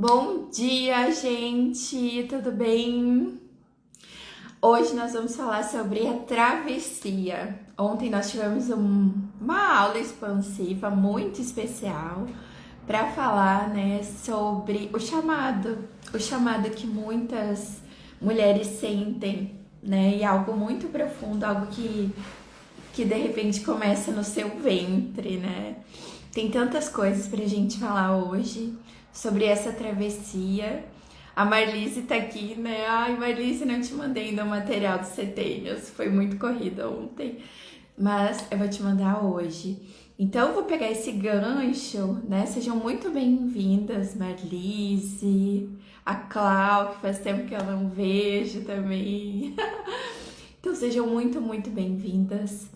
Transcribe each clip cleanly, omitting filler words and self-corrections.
Bom dia, gente! Tudo bem? Hoje nós vamos falar sobre a travessia. Ontem nós tivemos uma aula expansiva muito especial para falar, né, sobre o chamado que muitas mulheres sentem, né, e algo muito profundo, algo que de repente começa no seu ventre, né? Tem tantas coisas pra gente falar hoje sobre essa travessia. A Marlise tá aqui, né? Ai, Marlise, não te mandei ainda o material dos setênios. Foi muito corrida ontem, mas eu vou te mandar hoje. Então, eu vou pegar esse gancho, né? Sejam muito bem-vindas, Marlise, a Clau, que faz tempo que eu não vejo também. Então, sejam muito bem-vindas.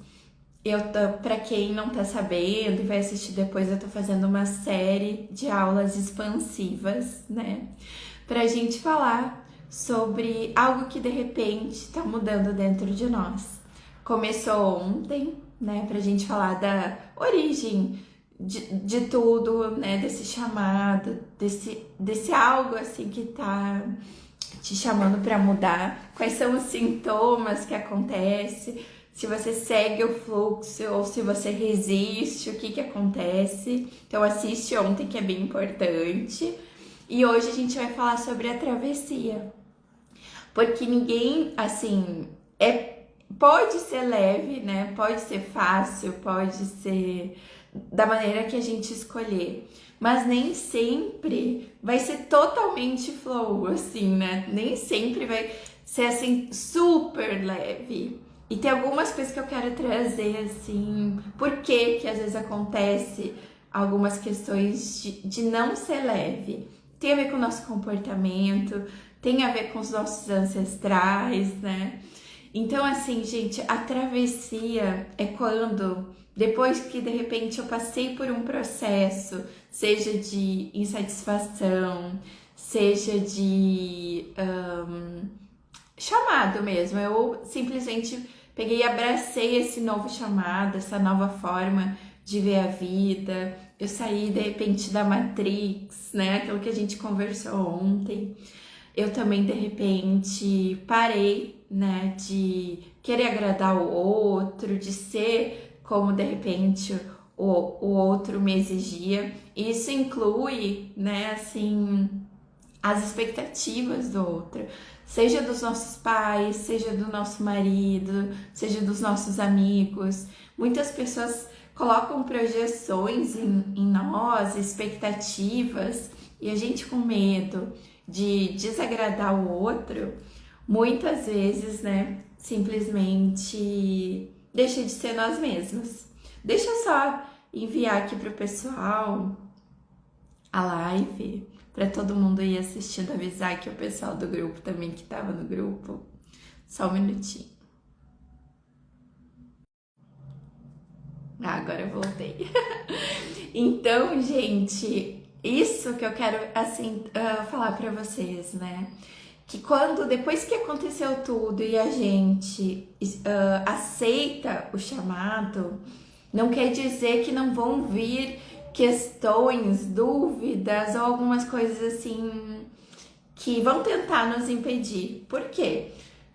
Para quem não tá sabendo e vai assistir depois, eu tô fazendo uma série de aulas expansivas, né? Pra gente falar sobre algo que de repente tá mudando dentro de nós. Começou ontem, né? Pra gente falar da origem de tudo, né? Desse chamado, desse algo assim que tá te chamando para mudar. Quais são os sintomas que acontecem? Se você segue o fluxo ou se você resiste, o que acontece. Então assiste ontem, que é bem importante. E hoje a gente vai falar sobre a travessia. Porque ninguém, assim, pode ser leve, né? Pode ser fácil, pode ser da maneira que a gente escolher. Mas nem sempre vai ser totalmente flow, assim, né? Nem sempre vai ser, assim, super leve. E tem algumas coisas que eu quero trazer, assim, por que às vezes acontece algumas questões de não ser leve. Tem a ver com o nosso comportamento, tem a ver com os nossos ancestrais, né? Então, assim, gente, a travessia é quando, depois que de repente eu passei por um processo, seja de insatisfação, seja de chamado mesmo, eu simplesmente peguei e abracei esse novo chamado, essa nova forma de ver a vida. Eu saí de repente da Matrix, né? Aquilo que a gente conversou ontem. Eu também de repente parei, né? De querer agradar o outro, de ser como de repente o outro me exigia. Isso inclui, né? Assim, as expectativas do outro, seja dos nossos pais, seja do nosso marido, seja dos nossos amigos. Muitas pessoas colocam projeções em nós, expectativas, e a gente com medo de desagradar o outro, muitas vezes, né, simplesmente deixa de ser nós mesmos. Deixa eu só enviar aqui pro pessoal a live, para todo mundo ir assistindo, avisar que o pessoal do grupo também que tava no grupo. Só um minutinho. Agora eu voltei. Então, gente, isso que eu quero, assim, falar para vocês, né? Que depois que aconteceu tudo e a gente aceita o chamado, não quer dizer que não vão vir questões, dúvidas ou algumas coisas assim que vão tentar nos impedir. Por quê?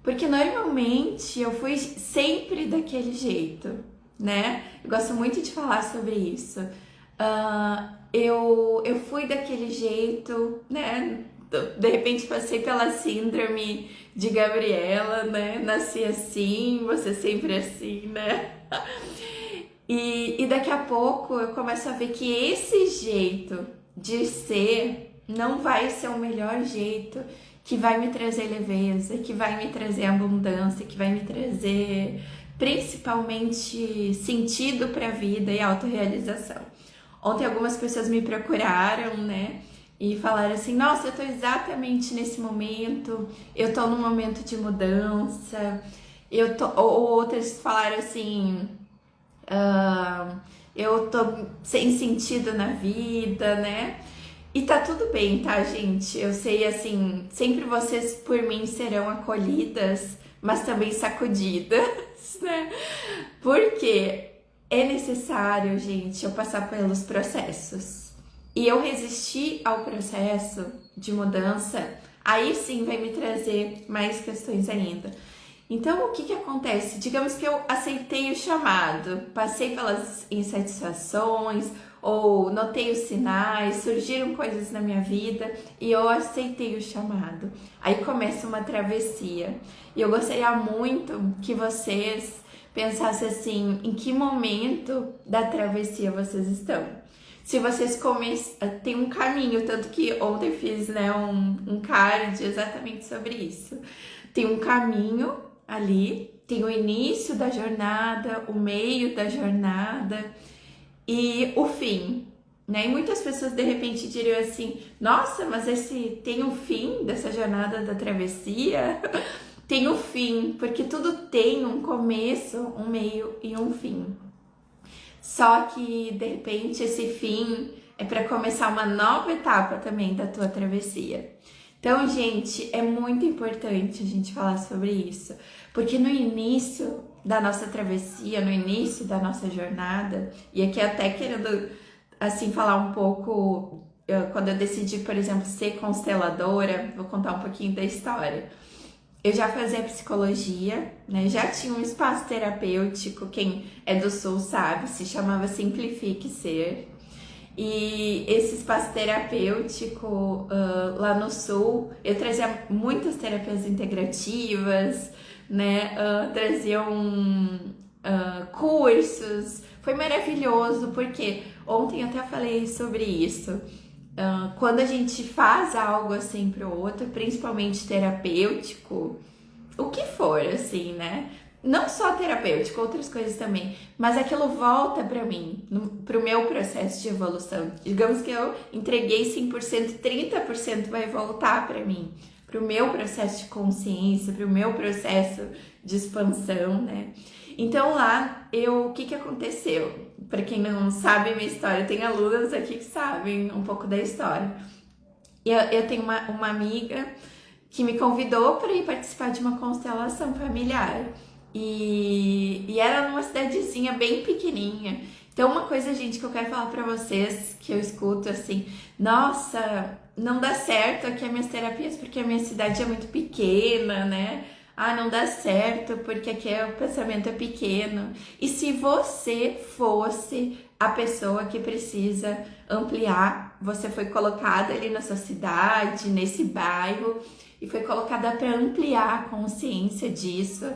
Porque normalmente eu fui sempre daquele jeito, né? Eu gosto muito de falar sobre isso. Eu fui daquele jeito, né? De repente passei pela síndrome de Gabriela, né? Nasci assim, você sempre assim, né? E daqui a pouco eu começo a ver que esse jeito de ser não vai ser o melhor jeito que vai me trazer leveza, que vai me trazer abundância, que vai me trazer principalmente sentido para a vida e autorrealização. Ontem algumas pessoas me procuraram, né? E falaram assim, nossa, eu tô exatamente nesse momento, eu tô num momento de mudança, ou outras falaram assim, eu tô sem sentido na vida, né? E tá tudo bem, tá, gente? Eu sei, assim, sempre vocês por mim serão acolhidas, mas também sacudidas, né? Porque é necessário, gente, eu passar pelos processos. e eu resistir ao processo de mudança, aí sim vai me trazer mais questões ainda. Então, o que que acontece? Digamos que eu aceitei o chamado, passei pelas insatisfações, ou notei os sinais, surgiram coisas na minha vida e eu aceitei o chamado. Aí começa uma travessia. E eu gostaria muito que vocês pensassem assim, em que momento da travessia vocês estão. Se vocês tem um caminho, tanto que ontem fiz, né, um card exatamente sobre isso. Tem um caminho ali, tem o início da jornada, o meio da jornada e o fim, né? E muitas pessoas de repente diriam assim: nossa, mas esse tem um fim dessa jornada da travessia? Tem o fim, porque tudo tem um começo, um meio e um fim. Só que de repente esse fim é para começar uma nova etapa também da tua travessia. Então, gente, é muito importante a gente falar sobre isso, porque no início da nossa travessia, no início da nossa jornada, e aqui até querendo assim falar um pouco, quando eu decidi, por exemplo, ser consteladora, vou contar um pouquinho da história. Eu já fazia psicologia, né? Já tinha um espaço terapêutico, quem é do Sul sabe, se Simplifique Ser. E esse espaço terapêutico lá no Sul, eu trazia muitas terapias integrativas, né? Traziam cursos. Foi maravilhoso, porque ontem eu até falei sobre isso. Quando a gente faz algo assim pro outro, principalmente terapêutico, o que for, assim, né? Não só terapêutico, outras coisas também, mas aquilo volta para mim, pro meu processo de evolução. Digamos que eu entreguei 100%, 30% vai voltar para mim, pro meu processo de consciência, pro meu processo de expansão, né? Então lá, o que aconteceu? Para quem não sabe minha história, tem alunas aqui que sabem um pouco da história. Eu tenho uma amiga que me convidou para ir participar de uma constelação familiar. E era numa cidadezinha bem pequenininha. Então, uma coisa, gente, que eu quero falar pra vocês, que eu escuto assim: nossa, não dá certo aqui as minhas terapias porque a minha cidade é muito pequena, né? Ah, não dá certo porque aqui o pensamento é pequeno. E se você fosse a pessoa que precisa ampliar, você foi colocada ali na sua cidade, nesse bairro, e foi colocada para ampliar a consciência disso.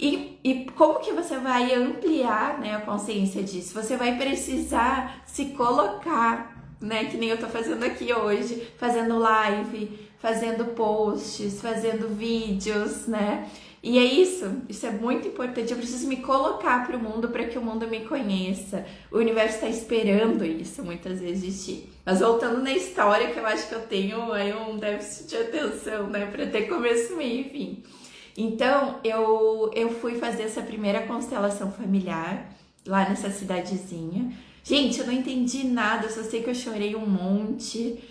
E como que você vai ampliar, né, a consciência disso? Você vai precisar se colocar, né, que nem eu tô fazendo aqui hoje, fazendo live, fazendo posts, fazendo vídeos, né? E é isso é muito importante. Eu preciso me colocar para o mundo para que o mundo me conheça. O universo está esperando isso muitas vezes de ti. Mas voltando na história, que eu acho que eu tenho aí um déficit de atenção, né, para ter começo, meio e fim. Então, eu fui fazer essa primeira constelação familiar lá nessa cidadezinha. Gente, eu não entendi nada, eu só sei que eu chorei um monte.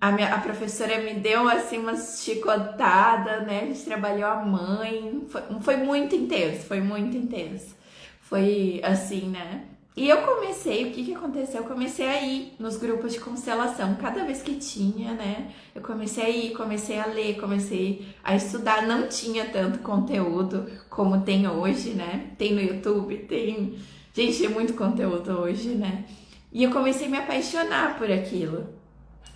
A professora me deu assim umas chicotadas, né? A gente trabalhou a mãe. Foi muito intenso, foi muito intenso. Foi assim, né? E eu comecei, o que aconteceu? Eu comecei a ir nos grupos de constelação, cada vez que tinha, né? Eu comecei a ir, comecei a ler, comecei a estudar. Não tinha tanto conteúdo como tem hoje, né? Tem no YouTube, tem... Gente, tem muito conteúdo hoje, né? E eu comecei a me apaixonar por aquilo.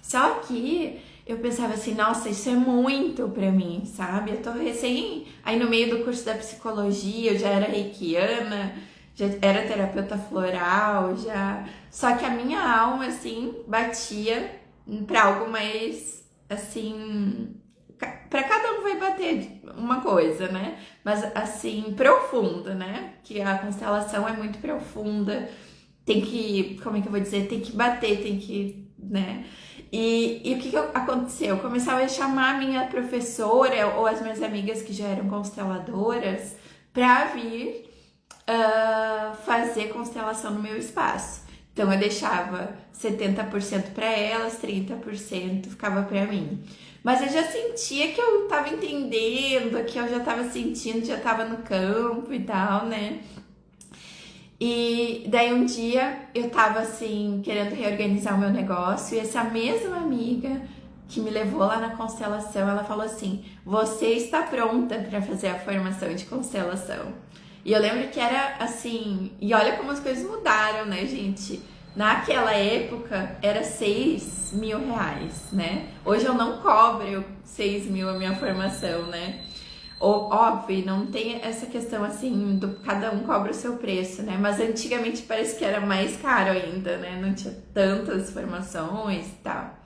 Só que eu pensava assim, nossa, isso é muito pra mim, sabe? Eu tô recém aí no meio do curso da psicologia, eu já era reikiana, já era terapeuta floral, já... Só que a minha alma, assim, batia pra algo mais, assim... Pra cada um vai bater uma coisa, né? Mas, assim, profunda, né? Que a constelação é muito profunda. Tem que... Como é que eu vou dizer? Tem que bater, tem que... né? E o que aconteceu? Eu começava a chamar a minha professora ou as minhas amigas que já eram consteladoras pra vir fazer constelação no meu espaço. Então eu deixava 70% para elas, 30% ficava para mim. Mas eu já sentia que eu tava entendendo, que eu já tava sentindo, já tava no campo e tal, né? E daí um dia eu tava assim, querendo reorganizar o meu negócio, e essa mesma amiga que me levou lá na constelação, ela falou assim: você está pronta para fazer a formação de constelação. E eu lembro que era assim, e olha como as coisas mudaram, né, gente? Naquela época era 6.000 reais, né? Hoje eu não cobro 6.000 a minha formação, né? Óbvio, não tem essa questão assim, do cada um cobra o seu preço, né? Mas antigamente parece que era mais caro ainda, né? Não tinha tantas formações e tal.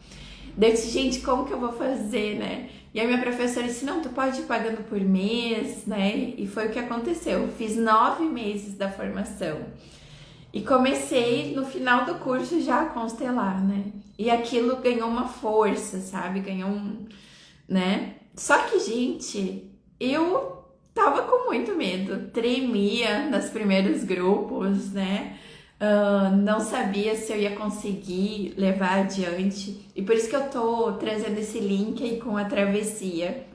Daí eu disse, gente, como que eu vou fazer, né? E aí minha professora disse, não, tu pode ir pagando por mês, né? E foi o que aconteceu. Eu fiz 9 meses da formação. E comecei no final do curso já a constelar, né? E aquilo ganhou uma força, sabe? Ganhou um, né? Só que, gente, eu tava com muito medo, tremia nos primeiros grupos, né? Não sabia se eu ia conseguir levar adiante. E por isso que eu tô trazendo esse link aí com a travessia.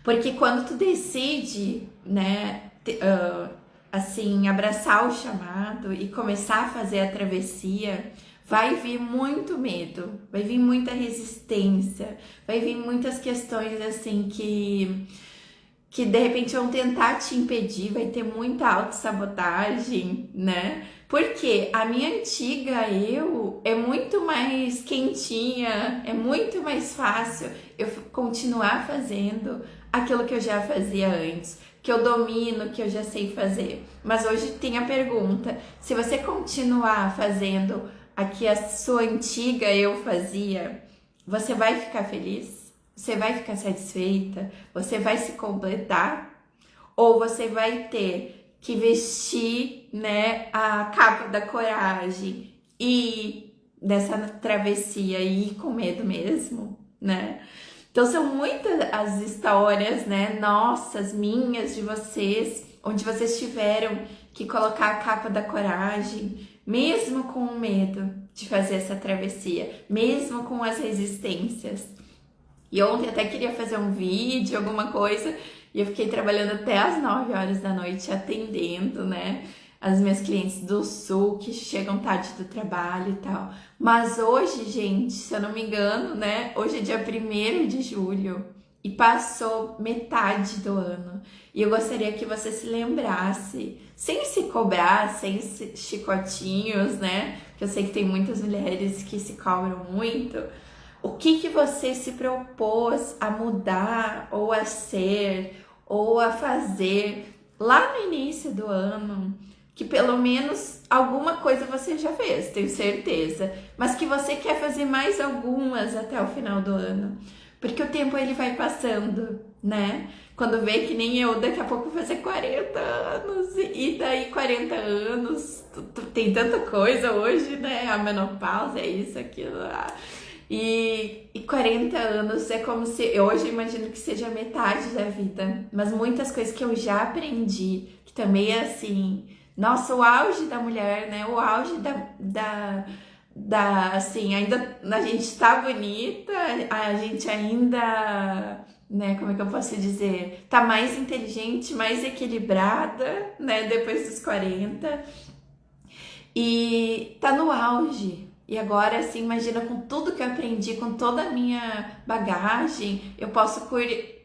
Porque quando tu decide, né, assim, abraçar o chamado e começar a fazer a travessia, vai vir muito medo, vai vir muita resistência, vai vir muitas questões assim que de repente vão tentar te impedir, vai ter muita autossabotagem, né? Porque a minha antiga eu é muito mais quentinha, é muito mais fácil eu continuar fazendo aquilo que eu já fazia antes, que eu domino, que eu já sei fazer. Mas hoje tem a pergunta: se você continuar fazendo a que a sua antiga eu fazia, você vai ficar feliz? Você vai ficar satisfeita? Você vai se completar? Ou você vai ter que vestir, né, a capa da coragem e dessa travessia e ir com medo mesmo, né? Então são muitas as histórias, né, nossas, minhas, de vocês, onde vocês tiveram que colocar a capa da coragem, mesmo com o medo de fazer essa travessia, mesmo com as resistências. E ontem até queria fazer um vídeo, alguma coisa, e eu fiquei trabalhando até as 9 horas da noite atendendo, né, as minhas clientes do Sul que chegam tarde do trabalho e tal. Mas hoje, gente, se eu não me engano, né, hoje é dia 1º de julho e passou metade do ano. E eu gostaria que você se lembrasse, sem se cobrar, sem chicotinhos, né, que eu sei que tem muitas mulheres que se cobram muito. O que você se propôs a mudar, ou a ser, ou a fazer lá no início do ano, que pelo menos alguma coisa você já fez, tenho certeza, mas que você quer fazer mais algumas até o final do ano, porque o tempo ele vai passando, né? Quando vê que nem eu, daqui a pouco vou fazer 40 anos, e daí 40 anos, tem tanta coisa hoje, né? A menopausa, é isso, aquilo, E 40 anos é como se, eu hoje imagino que seja metade da vida, mas muitas coisas que eu já aprendi, que também é assim, nossa, o auge da mulher, né? O auge assim, ainda a gente tá bonita, a gente ainda, né, como é que eu posso dizer? Tá mais inteligente, mais equilibrada, né, depois dos 40, e tá no auge. E agora, assim, imagina, com tudo que eu aprendi, com toda a minha bagagem, eu posso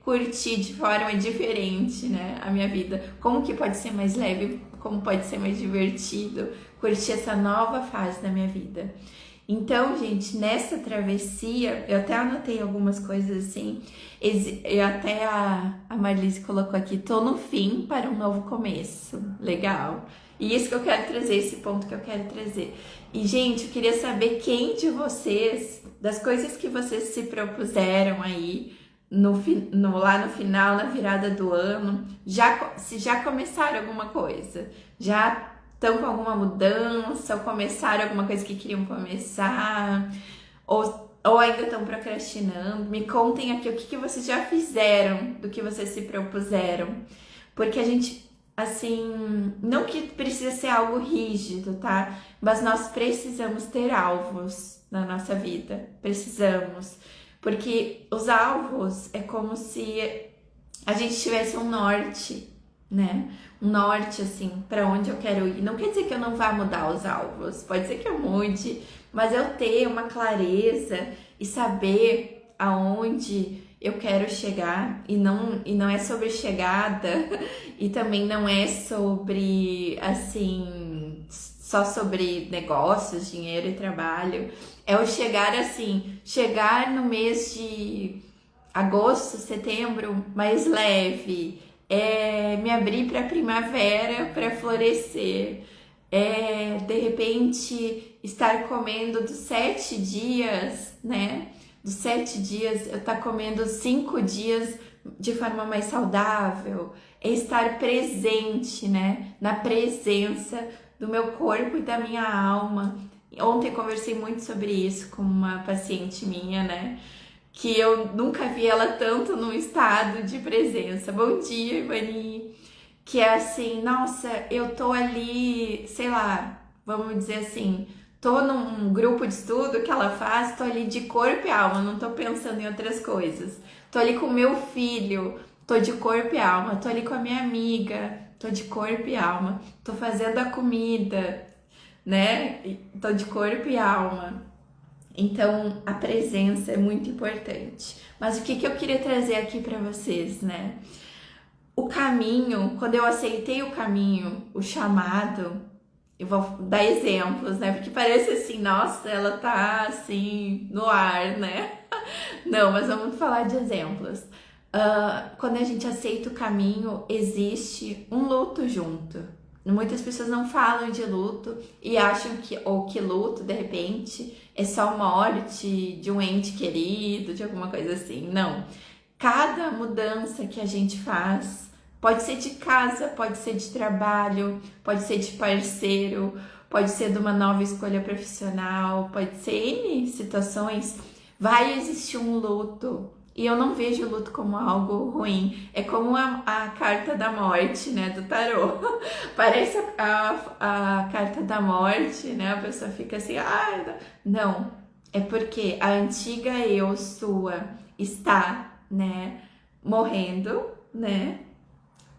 curtir de forma diferente, né, a minha vida. Como que pode ser mais leve, como pode ser mais divertido, curtir essa nova fase da minha vida. Então, gente, nessa travessia, eu até anotei algumas coisas assim, até a Marlise colocou aqui, tô no fim para um novo começo. Legal. E isso que eu quero trazer, esse ponto que eu quero trazer. E, gente, eu queria saber quem de vocês, das coisas que vocês se propuseram aí, lá no final, na virada do ano, se já começaram alguma coisa, já estão com alguma mudança, ou começaram alguma coisa que queriam começar, ou ainda estão procrastinando. Me contem aqui o que vocês já fizeram do que vocês se propuseram, porque a gente, assim, não que precisa ser algo rígido, tá? Mas nós precisamos ter alvos na nossa vida, precisamos, porque os alvos é como se a gente tivesse um norte, né? Um norte, assim, para onde eu quero ir. Não quer dizer que eu não vá mudar os alvos, pode ser que eu mude, mas eu ter uma clareza e saber aonde eu quero chegar, e não é sobre chegada, e também não é sobre, assim, só sobre negócios, dinheiro e trabalho. É o chegar assim, chegar no mês de agosto, setembro, mais leve, me abrir para a primavera, para florescer, de repente estar comendo dos 7 dias, né? Dos 7 dias eu estar comendo 5 dias de forma mais saudável, é estar presente, né? Na presença do meu corpo e da minha alma. Ontem conversei muito sobre isso com uma paciente minha, né? Que eu nunca vi ela tanto num estado de presença. Bom dia, Ivani. Que é assim, nossa, eu tô ali, sei lá, vamos dizer assim, tô num grupo de estudo que ela faz, tô ali de corpo e alma, não tô pensando em outras coisas. Tô ali com meu filho, tô de corpo e alma. Tô ali com a minha amiga, tô de corpo e alma. Tô fazendo a comida, né? Tô de corpo e alma. Então, a presença é muito importante. Mas o que eu queria trazer aqui para vocês, né? O caminho, quando eu aceitei o caminho, o chamado, eu vou dar exemplos, né? Porque parece assim, nossa, ela tá assim no ar, né? Não, mas vamos falar de exemplos. Quando a gente aceita o caminho, existe um luto junto. Muitas pessoas não falam de luto e acham que luto, de repente, é só morte de um ente querido, de alguma coisa assim. Não. Cada mudança que a gente faz, pode ser de casa, pode ser de trabalho, pode ser de parceiro, pode ser de uma nova escolha profissional, pode ser N situações, vai existir um luto. E eu não vejo o luto como algo ruim. É como a carta da morte, né, do tarô. Parece a carta da morte, né? A pessoa fica assim, não. É porque a antiga eu sua está, né, morrendo, né,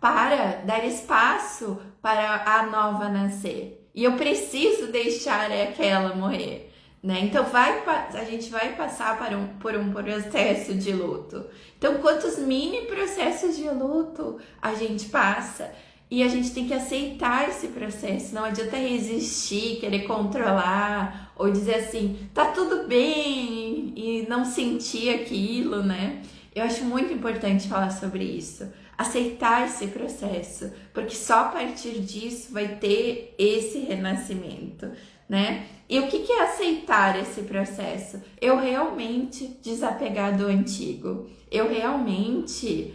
para dar espaço para a nova nascer. E eu preciso deixar aquela morrer. Né? Então a gente vai passar por um processo de luto. Então, quantos mini processos de luto a gente passa? E a gente tem que aceitar esse processo. Não adianta resistir, querer controlar ou dizer assim, tá tudo bem e não sentir aquilo, né? Eu acho muito importante falar sobre isso. Aceitar esse processo, porque só a partir disso vai ter esse renascimento, né? E o que é aceitar esse processo? Eu realmente desapegar do antigo. Eu realmente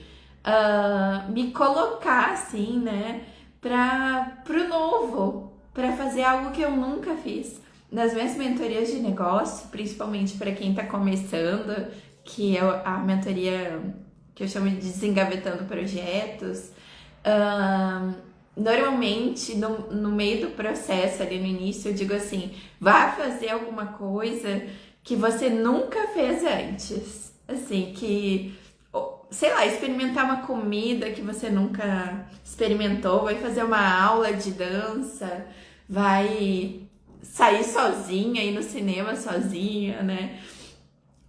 me colocar assim, né? Pro novo. Para fazer algo que eu nunca fiz. Nas minhas mentorias de negócio, principalmente para quem está começando, que é a mentoria que eu chamo de desengavetando projetos, normalmente no meio do processo ali no início eu digo assim, vá fazer alguma coisa que você nunca fez antes, assim, que, sei lá, experimentar uma comida que você nunca experimentou, vai fazer uma aula de dança, vai sair sozinha, ir no cinema sozinha, né?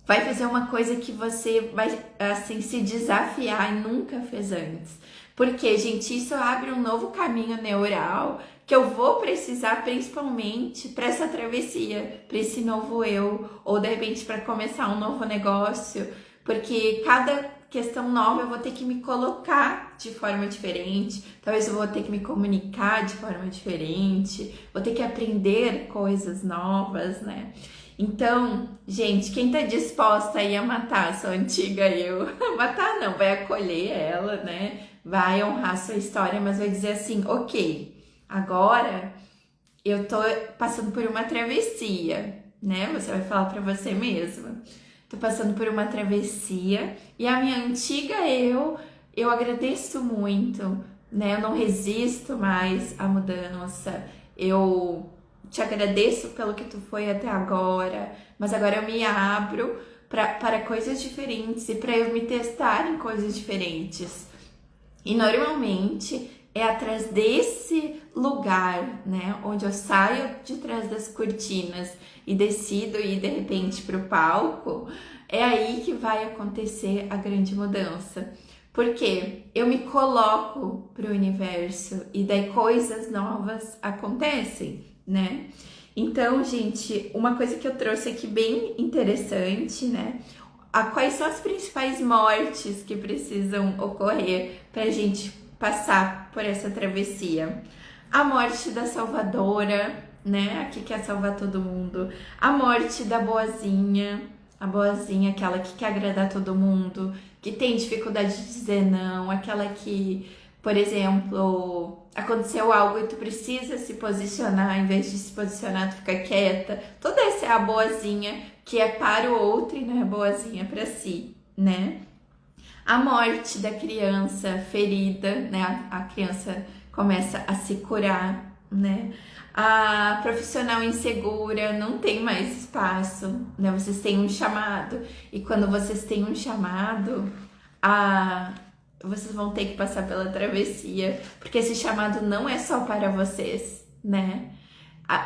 Vai fazer uma coisa que você vai, assim, se desafiar e nunca fez antes. Porque, gente, isso abre um novo caminho neural que eu vou precisar principalmente para essa travessia, para esse novo eu, ou de repente para começar um novo negócio, porque cada questão nova eu vou ter que me colocar de forma diferente, talvez eu vou ter que me comunicar de forma diferente, vou ter que aprender coisas novas, né? Então, gente, quem tá disposta aí a matar a sua antiga eu, matar não, vai acolher ela, né? Vai honrar sua história, mas vai dizer assim, ok, agora eu tô passando por uma travessia, né? Você vai falar pra você mesma. Tô passando por uma travessia e a minha antiga eu agradeço muito, né? Eu não resisto mais à mudança. Eu te agradeço pelo que tu foi até agora, mas agora eu me abro para coisas diferentes e para eu me testar em coisas diferentes. E normalmente é atrás desse lugar, né, onde eu saio de trás das cortinas e decido ir de repente para o palco, é aí que vai acontecer a grande mudança. Porque eu me coloco para o universo e daí coisas novas acontecem, né? Então, gente, uma coisa que eu trouxe aqui bem interessante, né? Quais são as principais mortes que precisam ocorrer para a gente passar por essa travessia? A morte da salvadora, né? A que quer salvar todo mundo. A morte da boazinha, a boazinha, aquela que quer agradar todo mundo, que tem dificuldade de dizer não, aquela que, por exemplo, aconteceu algo e tu precisa se posicionar, em vez de se posicionar, tu fica quieta. Toda essa é a boazinha que é para o outro e não é boazinha para si, né? A morte da criança ferida, né? A criança começa a se curar, né? A profissional insegura não tem mais espaço, né? Vocês têm um chamado e quando vocês têm um chamado, vocês vão ter que passar pela travessia, porque esse chamado não é só para vocês, né?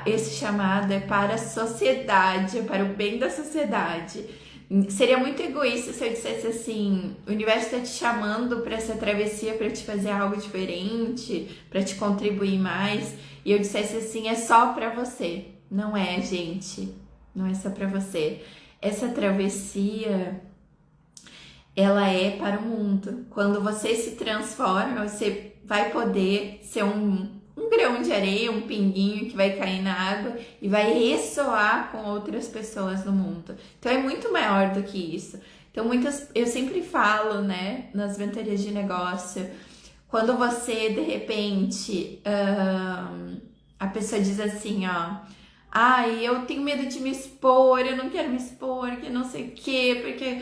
Esse chamado é para a sociedade, é para o bem da sociedade. Seria muito egoísta se eu dissesse assim: o universo está te chamando para essa travessia, para te fazer algo diferente, para te contribuir mais, e eu dissesse assim: é só para você. Não é, gente. Não é só para você. Essa travessia, ela é para o mundo. Quando você se transforma, você vai poder ser um grão de areia, um pinguinho que vai cair na água e vai ressoar com outras pessoas no mundo. Então é muito maior do que isso. Então eu sempre falo, né, nas mentorias de negócio, quando você de repente a pessoa diz assim, ó: ai, eu tenho medo de me expor, eu não quero me expor, que não sei o quê, porque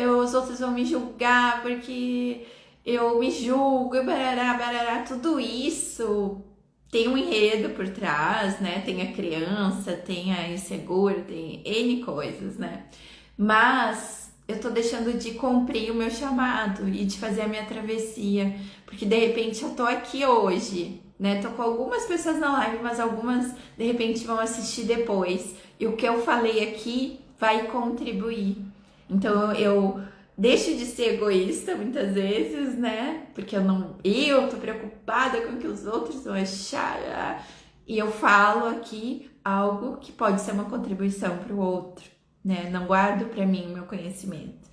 os outros vão me julgar, porque eu me julgo, barará, barará, tudo isso tem um enredo por trás, né? Tem a criança, tem a insegura, tem N coisas, né? Mas eu tô deixando de cumprir o meu chamado e de fazer a minha travessia, porque de repente eu tô aqui hoje, né? Tô com algumas pessoas na live, mas algumas de repente vão assistir depois. E o que eu falei aqui vai contribuir. Então eu deixo de ser egoísta muitas vezes, né? Porque eu tô preocupada com o que os outros vão achar. E eu falo aqui algo que pode ser uma contribuição para o outro, né? Não guardo para mim o meu conhecimento.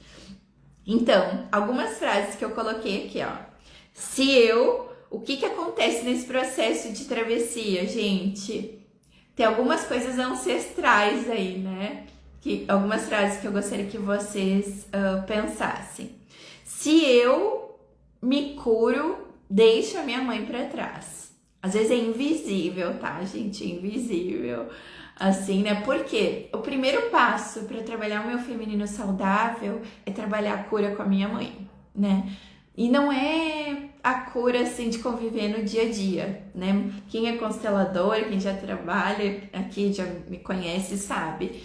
Então, algumas frases que eu coloquei aqui, ó. O que acontece nesse processo de travessia, gente? Tem algumas coisas ancestrais aí, né? Algumas frases que eu gostaria que vocês pensassem. Se eu me curo, deixo a minha mãe para trás. Às vezes é invisível, tá, gente? É invisível. Assim, né? Porque o primeiro passo para trabalhar o meu feminino saudável é trabalhar a cura com a minha mãe, né? E não é a cura, assim, de conviver no dia a dia, né? Quem é constelador, quem já trabalha aqui, já me conhece, sabe.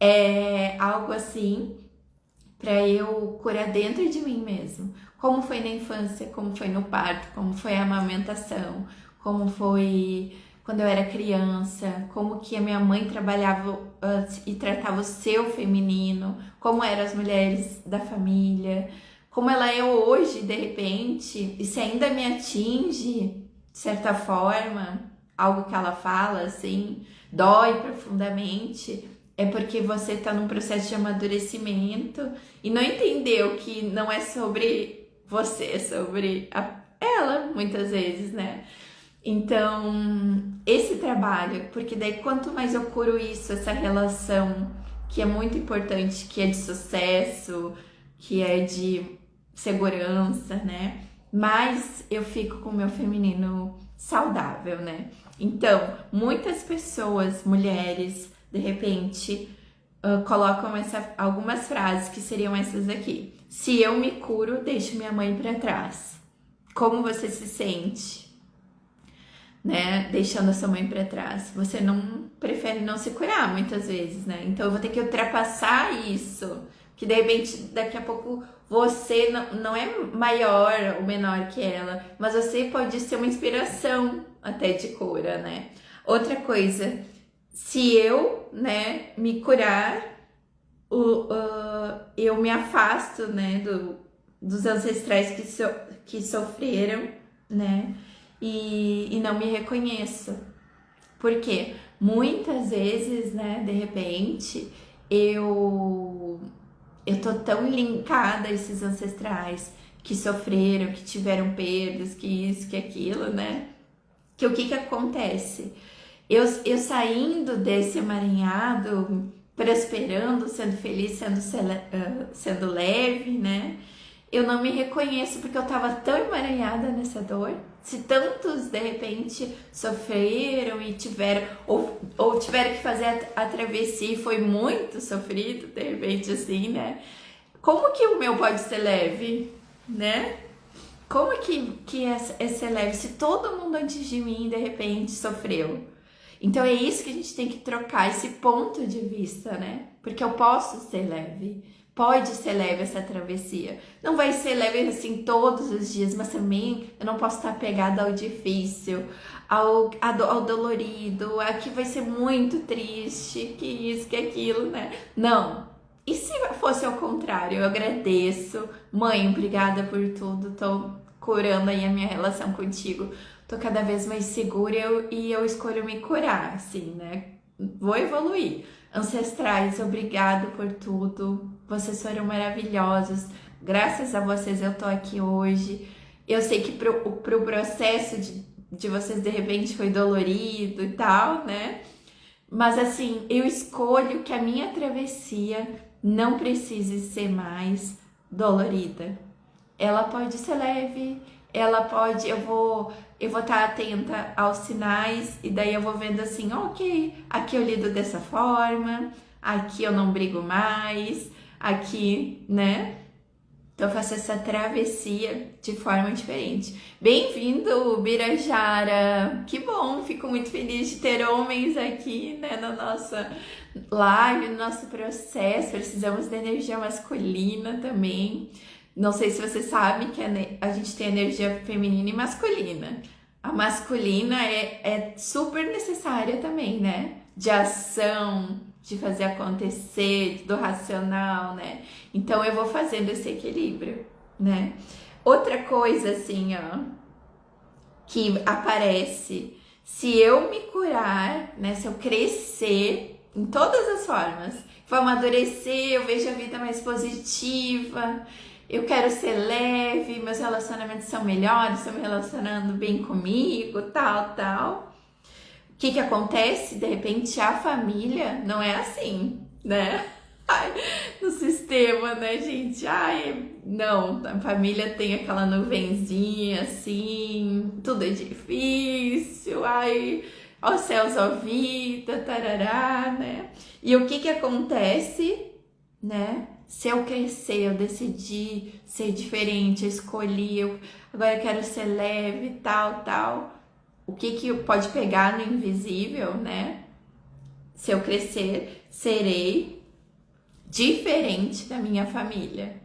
É algo assim para eu curar dentro de mim mesmo. Como foi na infância, como foi no parto, como foi a amamentação, como foi quando eu era criança, como que a minha mãe trabalhava e tratava o seu feminino, como eram as mulheres da família, como ela é hoje, de repente, e se ainda me atinge, de certa forma, algo que ela fala, assim, dói profundamente, é porque você tá num processo de amadurecimento e não entendeu que não é sobre você, é sobre ela, muitas vezes, né? Então, esse trabalho, porque daí quanto mais eu curo isso, essa relação que é muito importante, que é de sucesso, que é de segurança, né? Mais eu fico com o meu feminino saudável, né? Então, muitas pessoas, mulheres, de repente, colocam algumas frases que seriam essas aqui. Se eu me curo, deixo minha mãe para trás. Como você se sente, né? Deixando a sua mãe para trás. Você não prefere não se curar muitas vezes, né? Então eu vou ter que ultrapassar isso, Que de repente, daqui a pouco, você não é maior ou menor que ela, mas você pode ser uma inspiração até de cura, né? Outra coisa, se eu, né, me curar, eu me afasto, né, dos ancestrais que sofreram, né, e não me reconheço. Por quê? Muitas vezes, né, de repente, eu tô tão linkada a esses ancestrais que sofreram, que tiveram perdas, que isso, que aquilo, né? Que o que que acontece? Eu saindo desse emaranhado, prosperando, sendo feliz, sendo leve, né? Eu não me reconheço porque eu tava tão emaranhada nessa dor. Se tantos de repente sofreram e tiveram, ou tiveram que fazer a travessia e foi muito sofrido, de repente, assim, né? Como que o meu pode ser leve, né? Como que é ser leve se todo mundo antes de mim de repente sofreu? Então é isso que a gente tem que trocar, esse ponto de vista, né? Porque eu posso ser leve, pode ser leve essa travessia. Não vai ser leve assim todos os dias, mas também eu não posso estar apegada ao difícil, ao dolorido, a que vai ser muito triste, que isso, que aquilo, né? Não. E se fosse ao contrário, eu agradeço. Mãe, obrigada por tudo, tô curando aí a minha relação contigo. Tô cada vez mais segura e eu escolho me curar, assim, né? Vou evoluir. Ancestrais, obrigado por tudo. Vocês foram maravilhosos. Graças a vocês eu tô aqui hoje. Eu sei que pro processo de vocês de repente foi dolorido e tal, né? Mas assim, eu escolho que a minha travessia não precise ser mais dolorida. Ela pode ser leve, ela pode, eu vou estar atenta aos sinais e daí eu vou vendo assim, ok, aqui eu lido dessa forma, aqui eu não brigo mais, aqui, né? Então eu faço essa travessia de forma diferente. Bem-vindo, Birajara! Que bom, fico muito feliz de ter homens aqui, né, na nossa live, no nosso processo. Precisamos da energia masculina também. Não sei se você sabe que a gente tem energia feminina e masculina. A masculina é super necessária também, né? De ação, de fazer acontecer, do racional, né? Então eu vou fazendo esse equilíbrio, né? Outra coisa assim, ó, que aparece, se eu me curar, né? Se eu crescer em todas as formas, vou amadurecer, eu vejo a vida mais positiva, eu quero ser leve, meus relacionamentos são melhores, estou me relacionando bem comigo, tal. O que acontece? De repente a família não é assim, né? Ai, no sistema, né, gente? Ai, não, a família tem aquela nuvenzinha assim, tudo é difícil, ai, aos céus, ó vida, tarará, né? E o que acontece, né? Se eu crescer, eu decidi ser diferente, eu escolhi, agora eu quero ser leve, tal. O que pode pegar no invisível, né? Se eu crescer, serei diferente da minha família.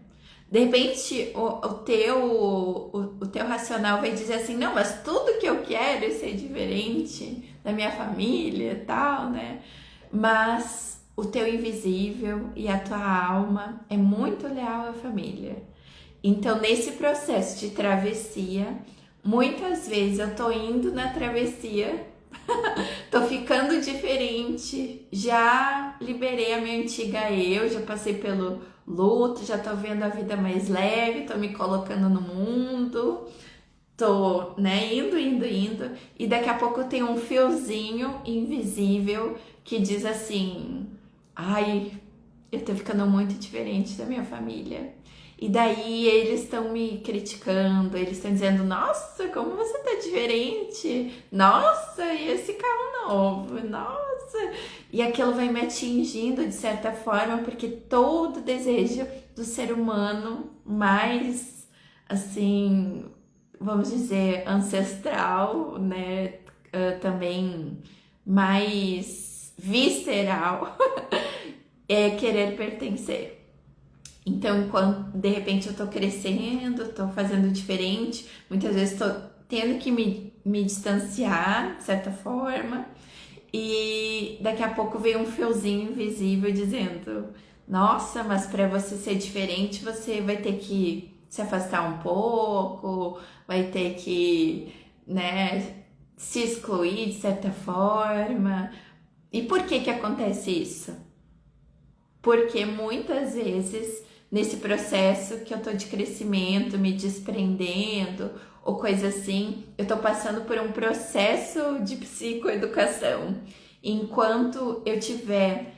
De repente, o teu racional vai dizer assim, não, mas tudo que eu quero é ser diferente da minha família e tal, né? Mas o teu invisível e a tua alma é muito leal à família. Então, nesse processo de travessia, muitas vezes eu tô indo na travessia, tô ficando diferente, já liberei a minha antiga eu, já passei pelo luto, já tô vendo a vida mais leve, tô me colocando no mundo, tô, né, indo, e daqui a pouco tem um fiozinho invisível que diz assim, ai, eu tô ficando muito diferente da minha família. E daí eles estão me criticando, eles estão dizendo, nossa, como você tá diferente, nossa, e esse carro novo, nossa. E aquilo vai me atingindo de certa forma, porque todo desejo do ser humano mais, assim, vamos dizer, ancestral, né, também mais visceral, é querer pertencer. Então, enquanto de repente eu tô crescendo, tô fazendo diferente, muitas vezes tô tendo que me distanciar, de certa forma, e daqui a pouco vem um fiozinho invisível dizendo: nossa, mas para você ser diferente, você vai ter que se afastar um pouco, vai ter que, né, se excluir de certa forma. E por que que acontece isso? Porque muitas vezes, nesse processo que eu tô de crescimento, me desprendendo, ou coisa assim, eu tô passando por um processo de psicoeducação. Enquanto eu tiver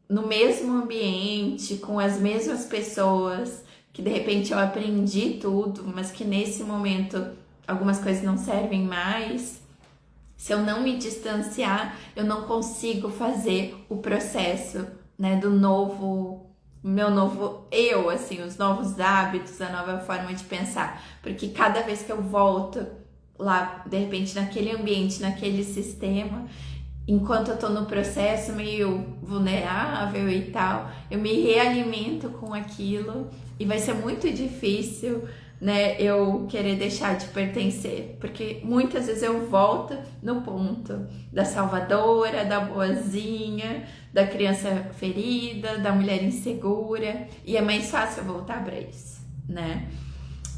no mesmo ambiente, com as mesmas pessoas, que de repente eu aprendi tudo, mas que nesse momento algumas coisas não servem mais, se eu não me distanciar, eu não consigo fazer o processo, né, do novo, meu novo eu, assim, os novos hábitos, a nova forma de pensar. Porque cada vez que eu volto lá, de repente, naquele ambiente, naquele sistema, enquanto eu tô no processo meio vulnerável e tal, eu me realimento com aquilo e vai ser muito difícil, né, eu querer deixar de pertencer, porque muitas vezes eu volto no ponto da salvadora, da boazinha, da criança ferida, da mulher insegura, e é mais fácil voltar para isso, né?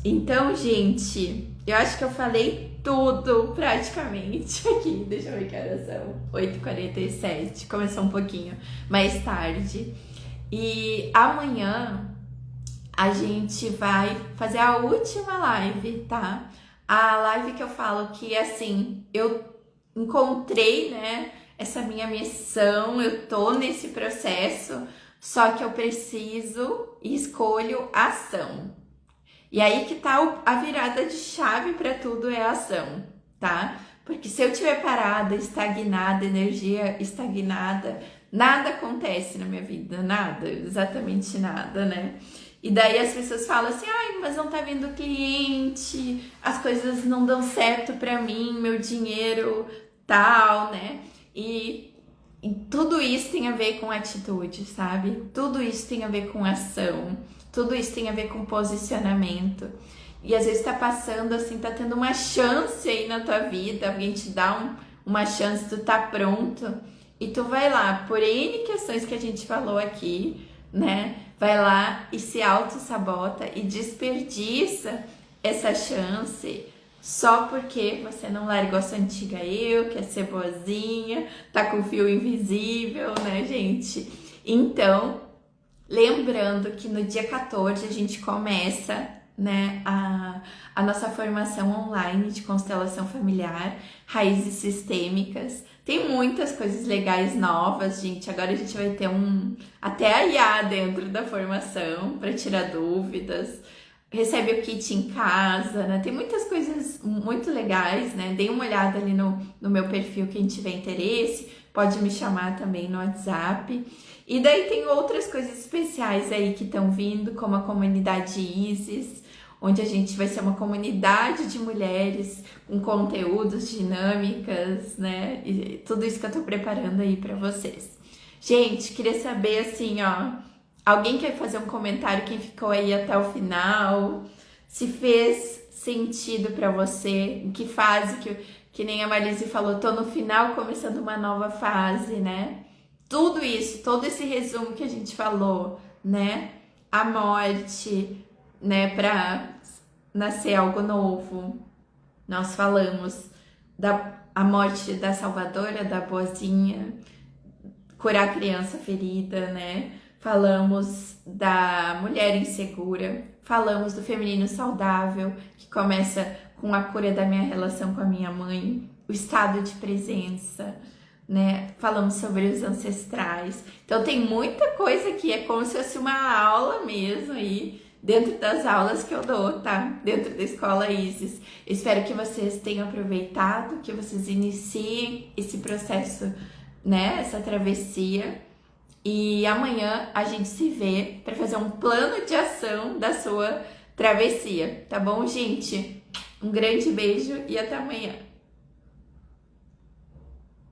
Então, gente, eu acho que eu falei tudo praticamente aqui. Deixa eu ver que horas são. 8h47. Começou um pouquinho mais tarde. E amanhã a gente vai fazer a última live, tá? A live que eu falo que, assim, eu encontrei, né, essa minha missão, eu tô nesse processo, só que eu preciso e escolho ação. E aí que tá a virada de chave para tudo é a ação, tá? Porque se eu tiver parada, estagnada, energia estagnada, nada acontece na minha vida, nada, exatamente nada, né? E daí as pessoas falam assim: ai, mas não tá vindo cliente, as coisas não dão certo pra mim, meu dinheiro tal, né? E tudo isso tem a ver com atitude, sabe? Tudo isso tem a ver com ação, tudo isso tem a ver com posicionamento. E às vezes tá passando assim, tá tendo uma chance aí na tua vida, alguém te dá uma chance, tu tá pronto, e tu vai lá, por N questões que a gente falou aqui, né? Vai lá e se auto-sabota e desperdiça essa chance só porque você não largou a sua antiga eu, quer ser boazinha, tá com fio invisível, né, gente? Então, lembrando que no dia 14 a gente começa, né, a nossa formação online de constelação familiar, raízes sistêmicas. Tem muitas coisas legais novas, gente. Agora a gente vai ter até a IA dentro da formação para tirar dúvidas. Recebe o kit em casa, né? Tem muitas coisas muito legais, né? Dê uma olhada ali no meu perfil, quem tiver interesse. Pode me chamar também no WhatsApp. E daí tem outras coisas especiais aí que estão vindo, como a comunidade Isis, onde a gente vai ser uma comunidade de mulheres com conteúdos, dinâmicas, né? E tudo isso que eu tô preparando aí pra vocês. Gente, queria saber assim, ó, alguém quer fazer um comentário, quem ficou aí até o final, se fez sentido pra você, em que fase, que nem a Marlise falou, tô no final, começando uma nova fase, né? Tudo isso, todo esse resumo que a gente falou, né? A morte, né? Para nascer algo novo. Nós falamos a morte da salvadora, da boazinha, curar a criança ferida, né? Falamos da mulher insegura. Falamos do feminino saudável, que começa com a cura da minha relação com a minha mãe, o estado de presença, né? Falamos sobre os ancestrais. Então tem muita coisa aqui, é como se fosse uma aula mesmo aí, dentro das aulas que eu dou, tá? Dentro da Escola Isis. Espero que vocês tenham aproveitado, que vocês iniciem esse processo, né? Essa travessia. E amanhã a gente se vê para fazer um plano de ação da sua travessia, tá bom, gente? Um grande beijo e até amanhã.